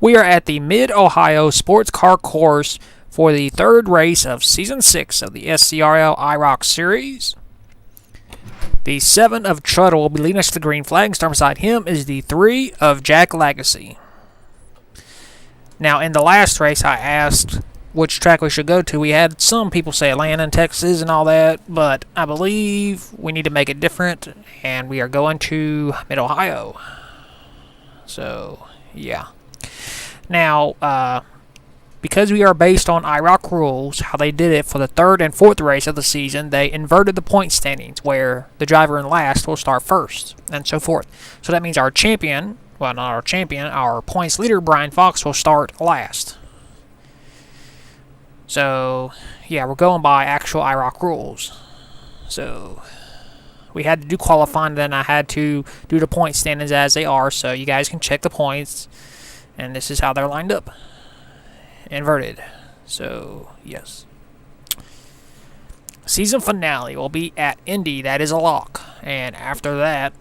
We are at the Mid-Ohio Sports Car Course for the third race of Season 6 of the SCRL IROC Series. The 7 of Truddle will be leading us to the green flag, and starting beside him is the 3 of Jack Legacy. Now, in the last race, I asked which track we should go to. We had some people say Atlanta and Texas and all that, but I believe we need to make it different, and we are going to Mid-Ohio. So, yeah. Now, because we are based on IROC rules, how they did it for the third and fourth race of the season, they inverted the point standings, where the driver in last will start first, and so forth. So that means our champion, well, not our champion, our points leader, Brian Fox, will start last. So, yeah, we're going by actual IROC rules. So, we had to do qualifying, then I had to do the point standings as they are, so you guys can check the points. And this is how they're lined up. Inverted. So, yes. Season finale will be at Indy. That is a lock. And after that,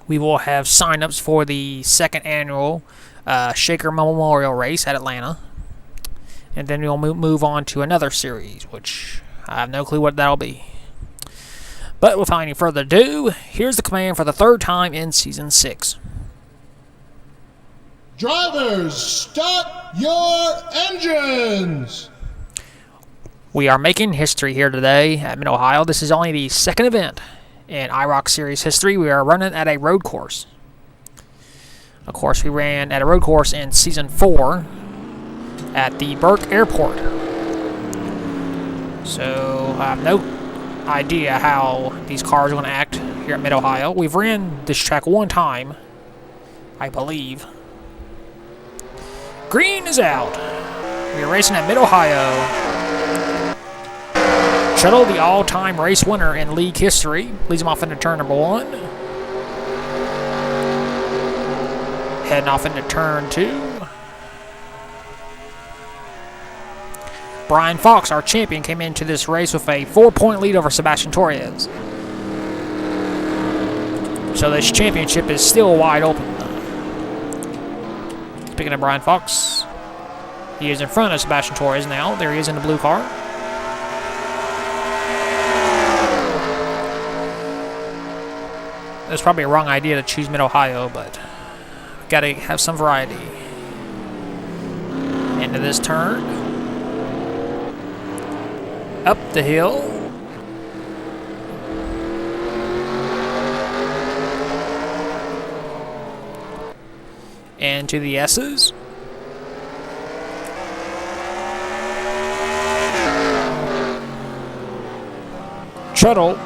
we will have sign-ups for the second annual Shaker Memorial Race at Atlanta. And then we'll move on to another series, which I have no clue what that'll be. But without any further ado, here's the command for the third time in Season 6. Drivers, start your engines! We are making history here today at Mid-Ohio. This is only the second event in IROC Series history. We are running at a road course. Of course, we ran at a road course in Season 4 at the Burke Airport. So, I have no idea how these cars are going to act here at Mid-Ohio. We've ran this track one time, I believe. Green is out. We are racing at Mid-Ohio. Shuttle, the all-time race winner in league history, leads him off into turn number 1. Heading off into turn 2. Brian Fox, our champion, came into this race with a 4-point lead over Sebastian Torres. So this championship is still wide open. Speaking of Brian Fox, he is in front of Sebastian Torres now. There he is in the blue car. That's probably a wrong idea to choose Mid-Ohio, but got to have some variety. Into this turn. Up the hill. Into the S's. Shuttle. Leads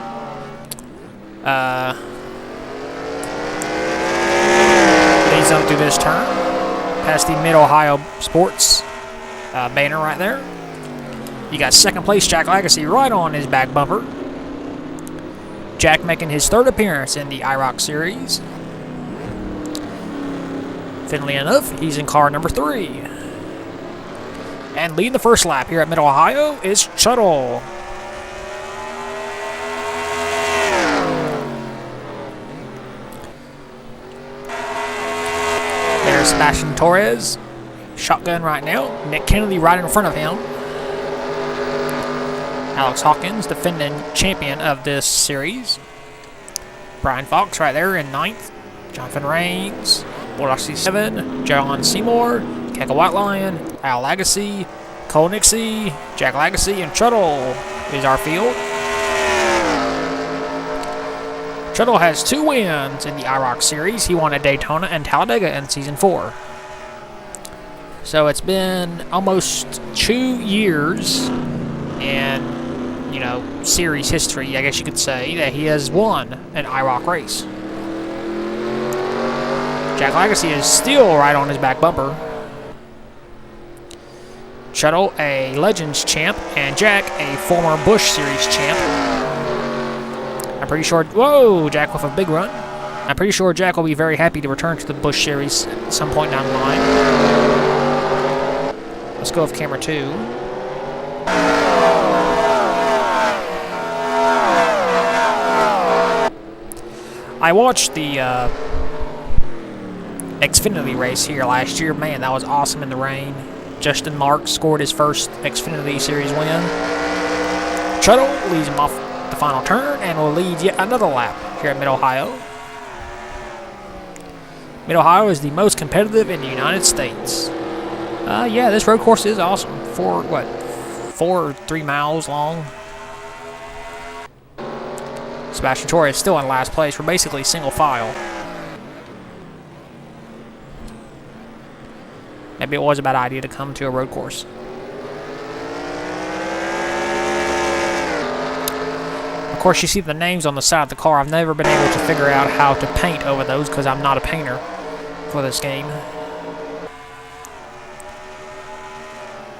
on through this turn. Past the Mid-Ohio Sports banner right there. You got second place Jack Legacy right on his back bumper. Jack making his third appearance in the IROC Series. Fittingly enough, he's in car number 3. And leading the first lap here at Mid-Ohio is Shuttle. There's Sebastian Torres. Shotgun right now. Nick Kennedy right in front of him. Alex Hawkins, defending champion of this series. Brian Fox right there in 9th. Jonathan Raines. Bulldog C7, John Seymour, Keka White Lion, Al Legacy, Cole Nixie, Jack Legacy, and Shuttle is our field. Shuttle has 2 wins in the IROC Series. He won at Daytona and Talladega in Season 4. So it's been almost 2 years in, series history, I guess you could say, that he has won an IROC race. Jack Legacy is still right on his back bumper. Shuttle, a Legends champ, and Jack, a former Busch Series champ. I'm pretty sure... Whoa! Jack with a big run. I'm pretty sure Jack will be very happy to return to the Busch Series at some point down the line. Let's go with camera 2. I watched the Xfinity race here last year. Man, that was awesome in the rain. Justin Marks scored his first Xfinity Series win. Tuttle leads him off the final turn and will lead yet another lap here at Mid-Ohio. Mid-Ohio is the most competitive in the United States. Yeah, this road course is awesome. 4 or 3 miles long. Sebastian Torres is still in last place. We're basically single file. Maybe it was a bad idea to come to a road course. Of course, you see the names on the side of the car. I've never been able to figure out how to paint over those because I'm not a painter for this game.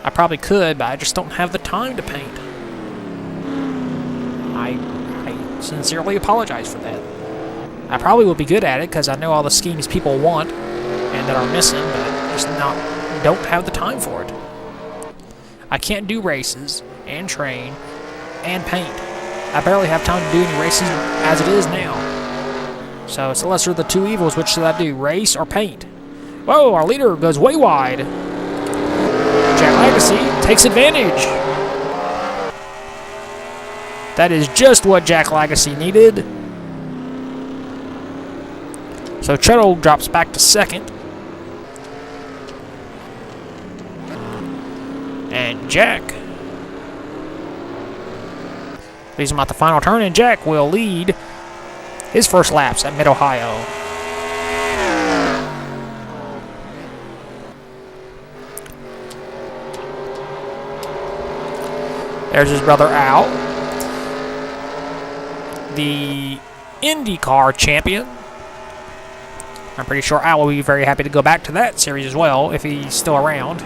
I probably could, but I just don't have the time to paint. I sincerely apologize for that. I probably will be good at it because I know all the schemes people want and that are missing, but just don't have the time for it. I can't do races and train and paint. I barely have time to do any races as it is now. So it's the lesser of the two evils. Which should I do, race or paint? Whoa, our leader goes way wide. Jack Legacy takes advantage. That is just what Jack Legacy needed. So Tuttle drops back to second. And Jack leaves him at the final turn, and Jack will lead his first laps at Mid-Ohio. There's his brother Al, the IndyCar champion. I'm pretty sure Al will be very happy to go back to that series as well if he's still around.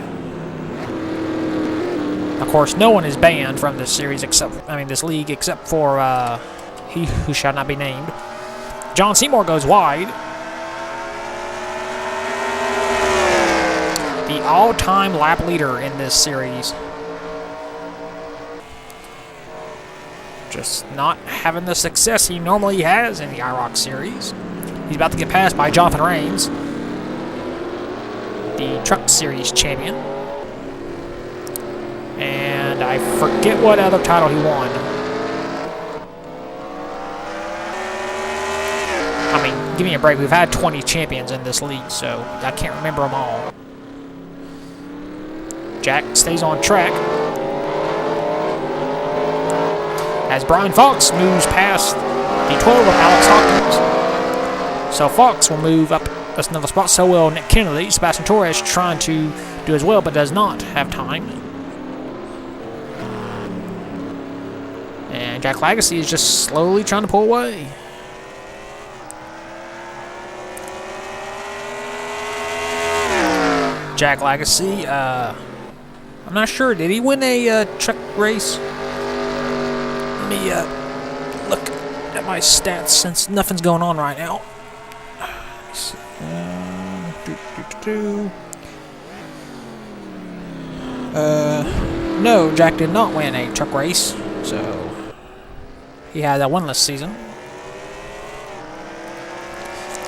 Of course, no one is banned from this series this league except for he who shall not be named. John Seymour goes wide. The all-time lap leader in this series. Just not having the success he normally has in the IROC series. He's about to get passed by Jonathan Rains, the Truck Series champion. And I forget what other title he won. I mean, give me a break. We've had 20 champions in this league, so I can't remember them all. Jack stays on track as Brian Fox moves past the 12 of Alex Hawkins. So Fox will move up another spot. So will Nick Kennedy. Sebastian Torres trying to do as well, but does not have time. And Jack Legacy is just slowly trying to pull away. Jack Legacy, I'm not sure. Did he win a truck race? Let me look at my stats since nothing's going on right now. No, Jack did not win a truck race, so he had a winless season.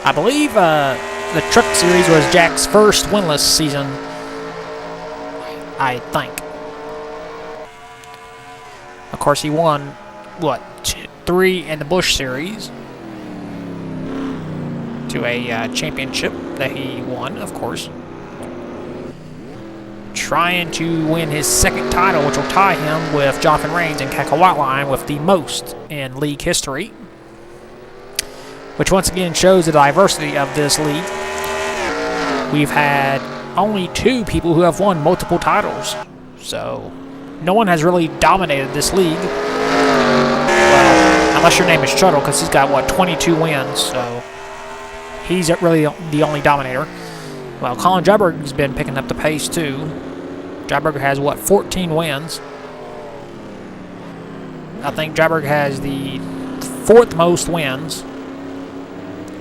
I believe the Truck Series was Jack's first winless season, I think. Of course, he won, 3 in the Busch Series to a championship that he won, of course. Trying to win his second title, which will tie him with Jonathan Rains and Kaka Whiteline with the most in league history. Which once again shows the diversity of this league. We've had only 2 people who have won multiple titles. So, no one has really dominated this league. Well, unless your name is Tuttle, because he's got, 22 wins. So, he's really the only dominator. Well, Colin Jabberg's been picking up the pace, too. Jabberg has, 14 wins. I think Jabberg has the 4th most wins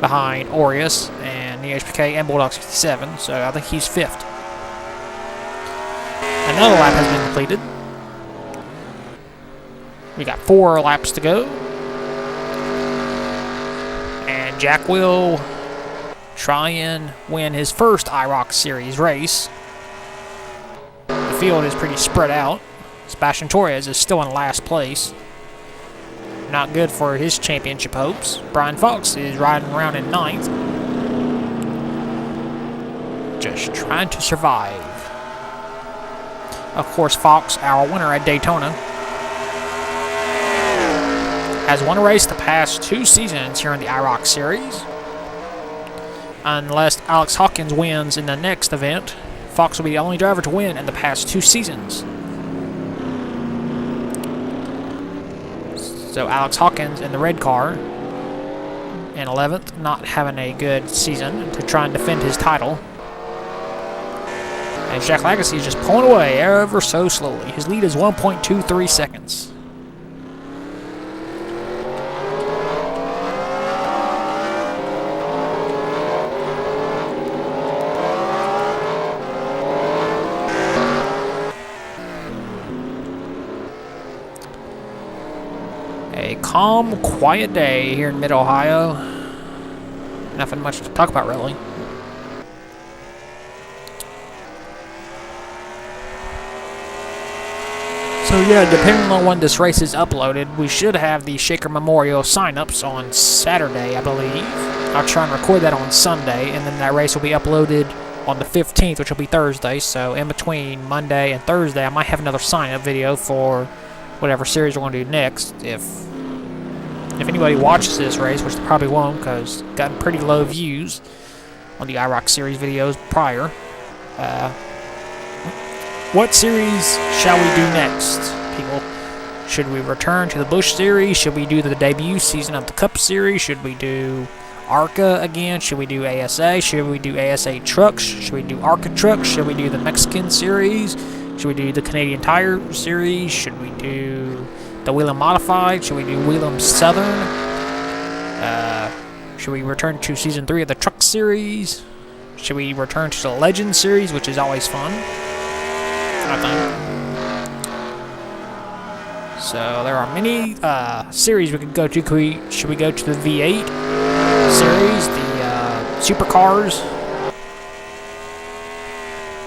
behind Aureus and the HPK and Bulldog 67, so I think he's 5th. Another lap has been completed. We got 4 laps to go. And Jack will try and win his first IROC Series race. The field is pretty spread out. Sebastian Torres is still in last place. Not good for his championship hopes. Brian Fox is riding around in 9th. Just trying to survive. Of course, Fox, our winner at Daytona, has won a race the past 2 seasons here in the IROC Series. Unless Alex Hawkins wins in the next event, Fox will be the only driver to win in the past 2 seasons. So Alex Hawkins in the red car in 11th, not having a good season to try and defend his title. And Jack Lagasse is just pulling away ever so slowly. His lead is 1.23 seconds. A calm, quiet day here in Mid-Ohio. Nothing much to talk about, really. So yeah, depending on when this race is uploaded, we should have the Shaker Memorial sign-ups on Saturday, I believe. I'll try and record that on Sunday, and then that race will be uploaded on the 15th, which will be Thursday. So in between Monday and Thursday, I might have another sign-up video for whatever series we're going to do next. If anybody watches this race, which they probably won't, because it's gotten pretty low views on the IROC Series videos prior. What series shall we do next, people? Should we return to the Busch Series? Should we do the debut season of the Cup Series? Should we do ARCA again? Should we do ASA? Should we do ASA Trucks? Should we do ARCA Trucks? Should we do the Mexican Series? Should we do the Canadian Tire Series? Should we do the Whelen Modified? Should we do Whelen Southern? Should we return to Season 3 of the Truck Series? Should we return to the Legend Series, which is always fun, I think. So there are many series we could go to. Should we go to the V8 series, the supercars?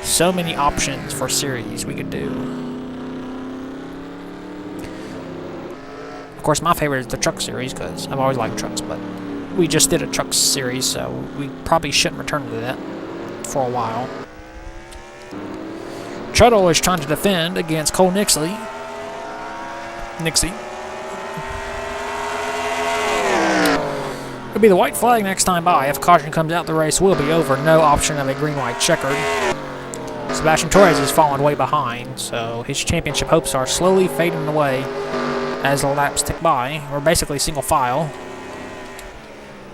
So many options for series we could do. Of course, my favorite is the truck series because I've always liked trucks, but we just did a truck series, so we probably shouldn't return to that for a while. Chuttle is trying to defend against Cole Nixie. It'll be the white flag next time by. If caution comes out, the race will be over. No option of a green-white checkered. Sebastian Torres is falling way behind, so his championship hopes are slowly fading away as the laps tick by. We're basically single file.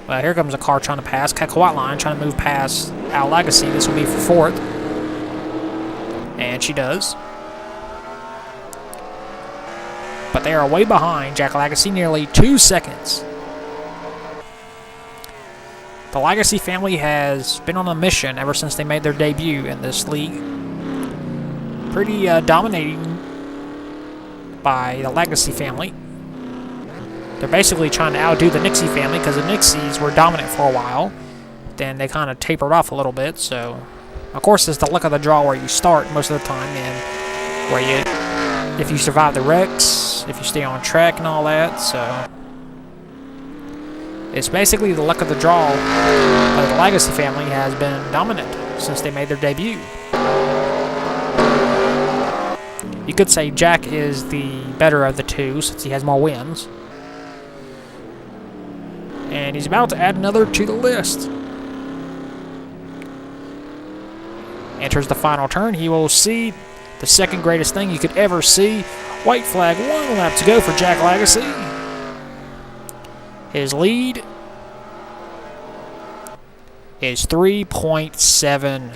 Well, here comes a car trying to pass. Keiko Whiteline trying to move past Al Lagasse. This will be for 4th. And she does. But they are way behind Jack Lagasse, nearly 2 seconds. The Lagasse family has been on a mission ever since they made their debut in this league. Pretty dominating by the Lagasse family. They're basically trying to outdo the Nixie family because the Nixies were dominant for a while. Then they kind of tapered off a little bit, so... Of course, it's the luck of the draw where you start most of the time, and where you, if you survive the wrecks, if you stay on track and all that, so it's basically the luck of the draw. But the Lagasse family has been dominant since they made their debut. You could say Jack is the better of the two since he has more wins, and he's about to add another to the list. Enters the final turn. He will see the second greatest thing you could ever see. White flag, 1 lap to go for Jack Lagasse. His lead is 3.7.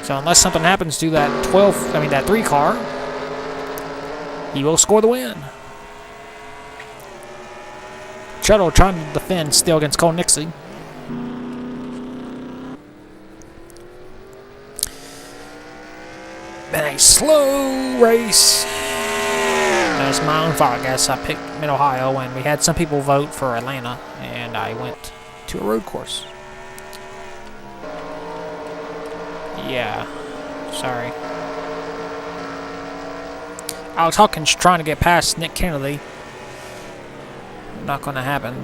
So unless something happens to that 3 car, he will score the win. Chuttle trying to defend still against Cole Nixie. Been a slow race. That's my own fault, I guess. I picked Mid-Ohio, and we had some people vote for Atlanta, and I went to a road course. Yeah. Sorry. Alex Hawkins trying to get past Nick Kennedy. Not going to happen.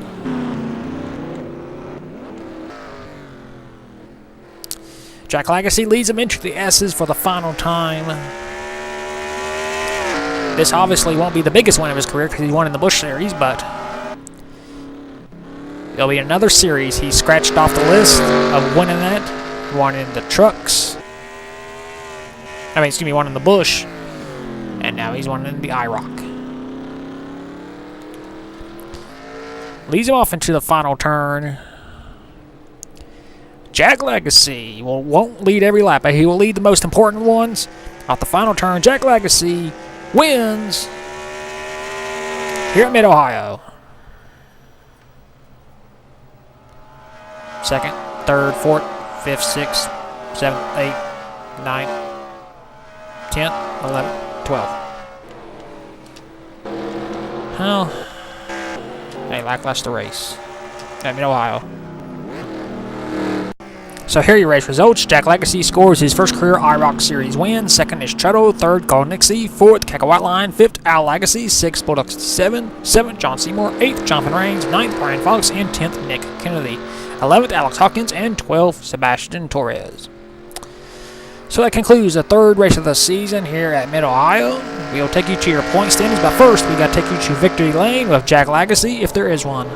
Jack Legacy leads him into the S's for the final time. This obviously won't be the biggest win of his career because he won in the Busch Series, but it'll be another series he's scratched off the list of winning that. Won in the trucks. Won in the Busch. And now he's won in the IROC. Leads him off into the final turn. Jack Legacy won't lead every lap, but he will lead the most important ones. Off the final turn, Jack Legacy wins here at Mid-Ohio. Second, third, fourth, fifth, sixth, seventh, eighth, ninth, 10th, 11th, 12th. Well, a lackluster race at Mid-Ohio. So here are your race results. Jack Legacy scores his first career IROC Series win. Second is Treadle. Third, Golden Nixie. Fourth, Cackle White Line. Fifth, Al Legacy. Sixth, Bulldog 67. Seventh, John Seymour. Eighth, Jonathan Rains. Ninth, Brian Fox. And 10th, Nick Kennedy. 11th, Alex Hawkins. And 12th, Sebastian Torres. So that concludes the third race of the season here at Mid-Ohio. We'll take you to your point standings, but first we got to take you to victory lane with Jack Legacy, if there is one.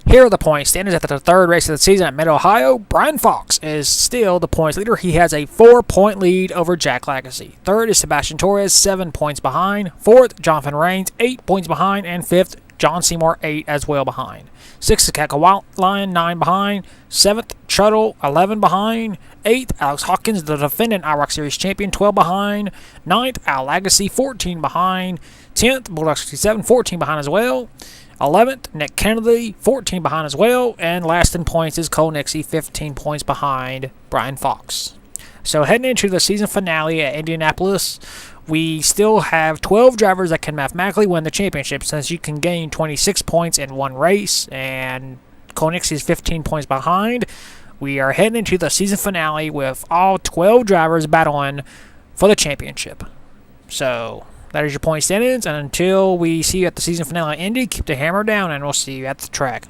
Here are the point standings at the third race of the season at Mid-Ohio. Brian Fox is still the points leader. He has a 4-point lead over Jack Legacy. Third is Sebastian Torres, 7 points behind. Fourth, Jonathan Rains, 8 points behind. And fifth, John Seymour, 8 as well behind. Sixth is Cackle White Line, 9 behind. Seventh, Treadle, 11 behind. Eighth, Alex Hawkins, the defending IROC Series champion, 12 behind. Ninth, Al Legacy, 14 behind. 10th, Bulldog 67, 14 behind as well. 11th, Nick Kennedy, 14 behind as well. And last in points is Cole Nixie, 15 points behind Brian Fox. So heading into the season finale at Indianapolis, we still have 12 drivers that can mathematically win the championship, since you can gain 26 points in one race, and Cole Nixie is 15 points behind. We are heading into the season finale with all 12 drivers battling for the championship. So that is your point standings, and until we see you at the season finale at Indy, keep the hammer down, and we'll see you at the track.